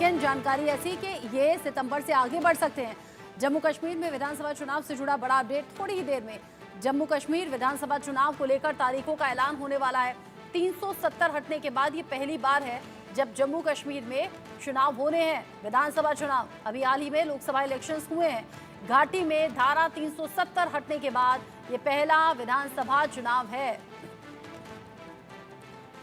लेकिन जानकारी ऐसी कि ये सितंबर से आगे बढ़ सकते हैं। जम्मू कश्मीर में विधानसभा चुनाव से जुड़ा बड़ा अपडेट थोड़ी ही देर में। जम्मू कश्मीर विधानसभा चुनाव को लेकर तारीखों का ऐलान होने वाला है। 370 हटने के बाद ये पहली बार है जब जम्मू कश्मीर में चुनाव होने हैं। विधानसभा चुनाव अभी हाल ही में लोकसभा इलेक्शंस हुए हैं। घाटी में धारा 370 हटने के बाद ये पहला विधानसभा चुनाव है।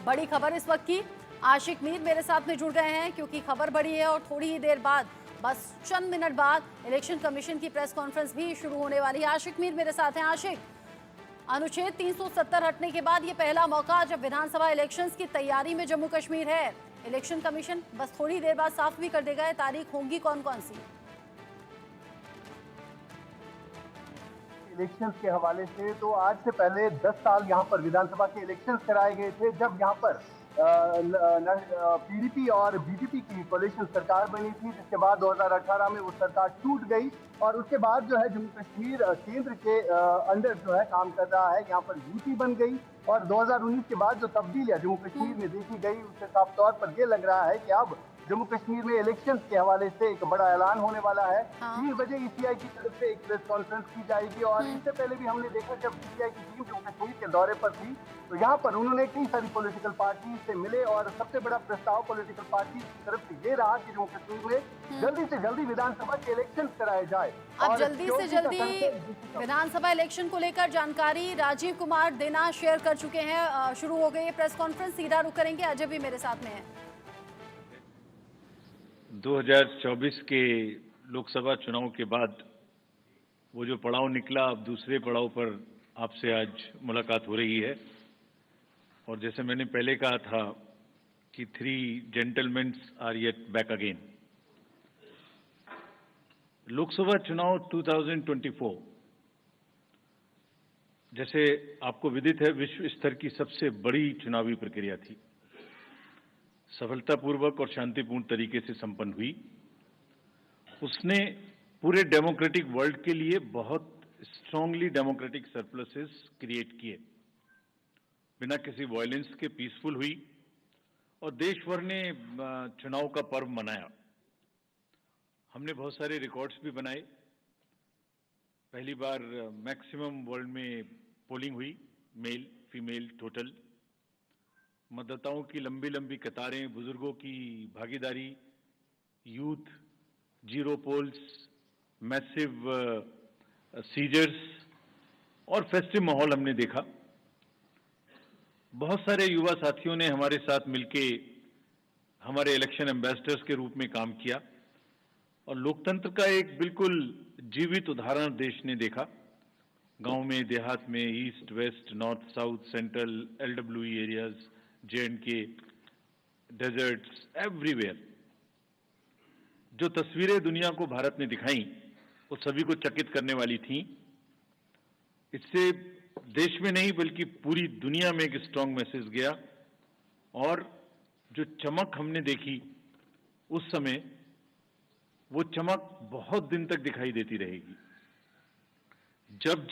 बड़ी खबर इस वक्त की। आशिक मीर मेरे साथ में जुड़ गए हैं क्योंकि खबर बड़ी है और थोड़ी ही देर बाद, बस चंद मिनट बाद इलेक्शन कमीशन की प्रेस कॉन्फ्रेंस भी शुरू होने वाली है। आशिक मीर मेरे साथ हैं। आशिक, अनुच्छेद 370 हटने के बाद ये पहला मौका जब विधानसभा इलेक्शंस की तैयारी में जम्मू कश्मीर है। इलेक्शन कमीशन बस थोड़ी देर बाद साफ भी कर देगा तारीख होंगी कौन कौन सी। इलेक्शंस के हवाले से तो आज से पहले 10 साल यहाँ पर विधानसभा के इलेक्शंस कराए गए थे, जब यहाँ पर पीडीपी और बीजेपी की कोalition सरकार बनी थी, जिसके बाद 2018 में वो सरकार टूट गई और उसके बाद जो है जम्मू कश्मीर केंद्र के अंडर जो है काम कर रहा है। यहाँ पर यूटी बन गई और 2019 के बाद जो तब्दीलियां जम्मू कश्मीर में देखी गई उससे साफ तौर पर ये लग रहा है कि अब जम्मू कश्मीर में इलेक्शंस के हवाले से एक बड़ा ऐलान होने वाला है। 3 बजे ईसीआई की तरफ से एक प्रेस कॉन्फ्रेंस की जाएगी और इससे पहले भी हमने देखा जब ईसीआई की टीम जम्मू कश्मीर के दौरे पर थी तो यहाँ पर उन्होंने कई सारी पॉलिटिकल पार्टी से मिले और सबसे बड़ा प्रस्ताव पॉलिटिकल पार्टी की तरफ से ये रहा कि जम्मू कश्मीर में जल्दी से जल्दी विधानसभा के इलेक्शन कराए जाए। अब जल्दी से जल्दी विधानसभा इलेक्शन को लेकर जानकारी राजीव कुमार देना शेयर कर चुके हैं। शुरू हो गई है प्रेस कॉन्फ्रेंस, सीधा रुख करेंगे। अजय भी मेरे साथ में है। 2024 के लोकसभा चुनाव के बाद वो जो पड़ाव निकला, अब दूसरे पड़ाव पर आपसे आज मुलाकात हो रही है। और जैसे मैंने पहले कहा था कि 3 gentleman are yet back again. Lok Sabha चुनाव 2024 जैसे आपको विदित है विश्व स्तर की सबसे बड़ी चुनावी प्रक्रिया थी। सफलतापूर्वक और शांतिपूर्ण तरीके से संपन्न हुई। उसने पूरे डेमोक्रेटिक वर्ल्ड के लिए बहुत स्ट्रांगली डेमोक्रेटिक सरप्लसेस क्रिएट किए। बिना किसी वायलेंस के पीसफुल हुई और देश भर ने चुनाव का पर्व मनाया। हमने बहुत सारे रिकॉर्ड्स भी बनाए। पहली बार मैक्सिमम वर्ल्ड में पोलिंग हुई, मेल फीमेल टोटल। मतदाताओं की लंबी लंबी कतारें, बुजुर्गों की भागीदारी, यूथ, 0 पोल्स, मैसिव सीजर्स और फेस्टिव माहौल हमने देखा। बहुत सारे युवा साथियों ने हमारे साथ मिलके हमारे इलेक्शन एम्बेसडर्स के रूप में काम किया और लोकतंत्र का एक बिल्कुल जीवित उदाहरण देश ने देखा। गांव में, देहात में, east west, north south, central, LWE areas, J&K, deserts, everywhere जो तस्वीरें दुनिया को भारत ने दिखाई वो सभी को चकित करने वाली थी। इससे देश में नहीं बल्कि पूरी दुनिया में एक स्ट्रांग मैसेज गया और जो चमक हमने देखी उस समय, वो चमक बहुत दिन तक दिखाई देती रहेगी। जब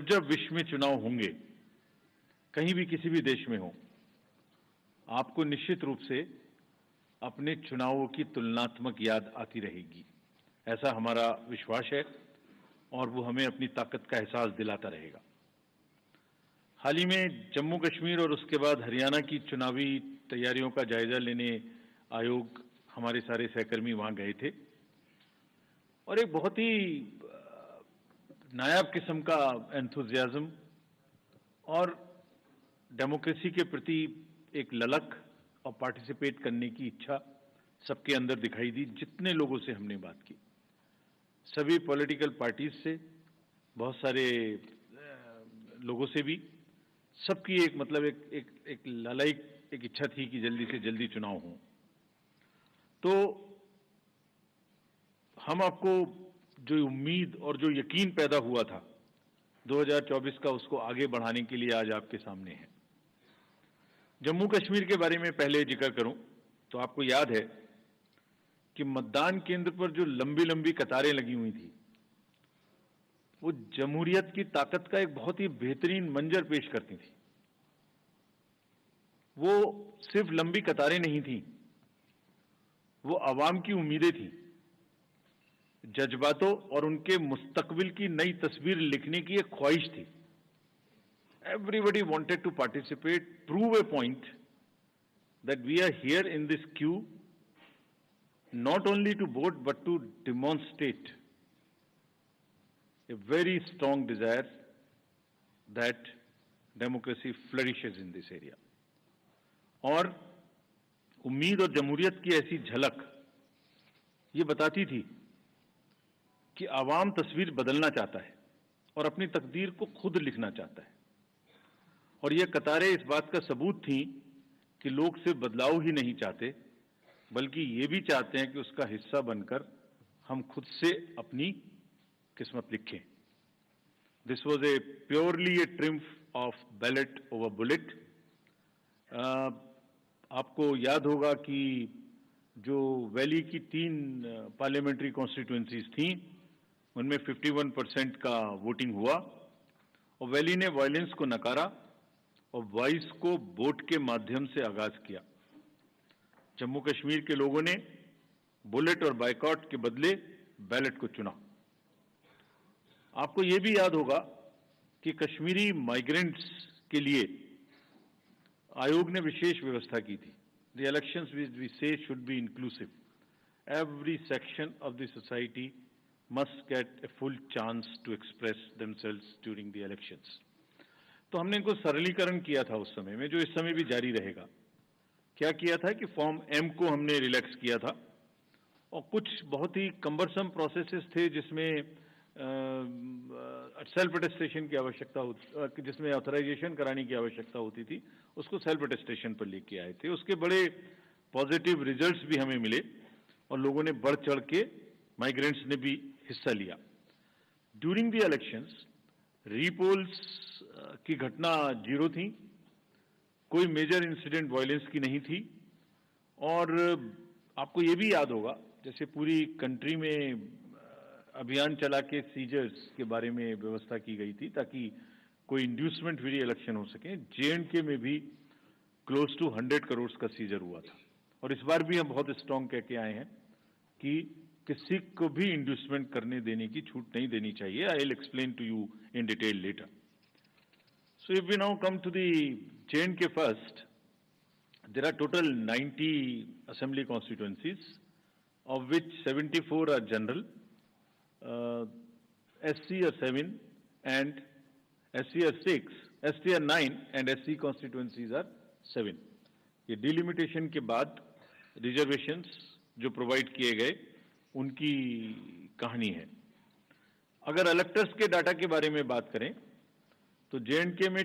जब विश्व में चुनाव होंगे, कहीं भी किसी भी देश में हो, आपको निश्चित रूप से अपने चुनावों की तुलनात्मक याद आती रहेगी। ऐसा हमारा विश्वास है और वो हमें अपनी ताकत का एहसास दिलाता रहेगा। हाल ही में जम्मू कश्मीर और उसके बाद हरियाणा की चुनावी तैयारियों का जायजा लेने आयोग, हमारे सारे सहकर्मी वहां गए थे और एक बहुत ही नायाब किस्म का एंथुजियाज्म और डेमोक्रेसी के प्रति एक ललक और पार्टिसिपेट करने की इच्छा सबके अंदर दिखाई दी। जितने लोगों से हमने बात की, सभी पॉलिटिकल पार्टीज से, बहुत सारे लोगों से भी, सबकी एक मतलब एक लालायिक एक इच्छा थी कि जल्दी से जल्दी चुनाव हो। तो हम आपको जो उम्मीद और जो यकीन पैदा हुआ था 2024 का, उसको आगे बढ़ाने के लिए आज आपके सामने है। जम्मू कश्मीर के बारे में पहले जिक्र करूं तो आपको याद है कि मतदान केंद्र पर जो लंबी लंबी कतारें लगी हुई थी, वो जमहूरियत की ताकत का एक बहुत ही बेहतरीन मंजर पेश करती थी। वो सिर्फ लंबी कतारें नहीं थी, वो आवाम की उम्मीदें थी, जज्बातों और उनके मुस्तकबिल की नई तस्वीर लिखने की एक ख्वाहिश थी। Everybody wanted to participate, prove a point that we are here in this queue not only to vote but to demonstrate a very strong desire that democracy flourishes in this area. और उम्मीद और जमहूरियत की ऐसी झलक ये बताती थी कि आवाम तस्वीर बदलना चाहता है और अपनी तकदीर को खुद लिखना चाहता है। और ये कतारें इस बात का सबूत थी कि लोग सिर्फ बदलाव ही नहीं चाहते बल्कि ये भी चाहते हैं कि उसका हिस्सा बनकर हम खुद से अपनी किस्मत लिखें। This was a purely A triumph of ballot over bullet. आपको याद होगा कि जो वैली की 3 पार्लियामेंट्री कॉन्स्टिट्यूएंसीज थीं उनमें 51% का वोटिंग हुआ और वैली ने वायलेंस को नकारा और वॉइस को वोट के माध्यम से आगाज किया। जम्मू कश्मीर के लोगों ने बुलेट और बायकॉट के बदले बैलेट को चुना। आपको यह भी याद होगा कि कश्मीरी माइग्रेंट्स के लिए आयोग ने विशेष व्यवस्था की थी। The elections we say should be inclusive. Every section of the society must get a full chance to express themselves during the elections. तो हमने इनको सरलीकरण किया था उस समय में, जो इस समय भी जारी रहेगा। क्या किया था कि फॉर्म एम को हमने रिलैक्स किया था और कुछ बहुत ही कम्बरसम प्रोसेसेस थे जिसमें सेल्फ अटेस्टेशन की आवश्यकता होती, जिसमें ऑथराइजेशन कराने की आवश्यकता होती थी, उसको सेल्फ अटेस्टेशन पर लेके आए थे। उसके बड़े पॉजिटिव रिजल्ट्स भी हमें मिले और लोगों ने बढ़ चढ़ के, माइग्रेंट्स ने भी हिस्सा लिया। ड्यूरिंग द इलेक्शंस रीपोल्स की घटना 0 थी, कोई मेजर इंसिडेंट वायलेंस की नहीं थी। और आपको ये भी याद होगा जैसे पूरी कंट्री में अभियान चला के सीजर्स के बारे में व्यवस्था की गई थी ताकि कोई इंड्यूसमेंट फ्री इलेक्शन हो सके। JNK में भी क्लोज टू 100 करोड़ का सीजर हुआ था। और इस बार भी हम बहुत स्ट्रांग कह के आए हैं कि किसी को भी इंड्यूसमेंट करने देने की छूट नहीं देनी चाहिए। I will explain to you in detail later. So if we now come to the JNK first, there are total 90 assembly constituencies, of which 74 are general, SC are 7 and SC are 6, ST are 9 and SC constituencies are 7. ये delimitation के बाद reservations जो provide किए गए उनकी कहानी है। अगर इलेक्टर्स के डाटा के बारे में बात करें तो JNK में